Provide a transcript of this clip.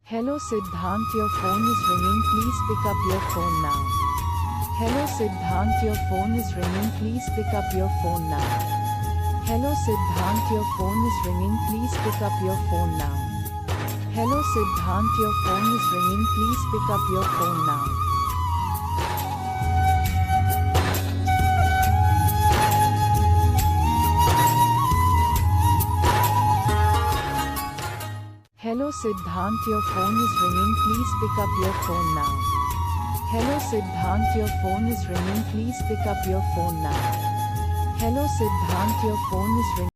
Hello Siddhant, your phone is ringing, please pick up your phone now. Hello Siddhant, your phone is ringing, please pick up your phone now. Hello Siddhant, your phone is ringing, please pick up your phone now. Hello Siddhant, your phone is ringing, please pick up your phone now. Hello Siddhant, your phone is ringing, please pick up your phone now. Hello Siddhant, your phone is ringing, please pick up your phone now. Hello Siddhant, your phone is ringing.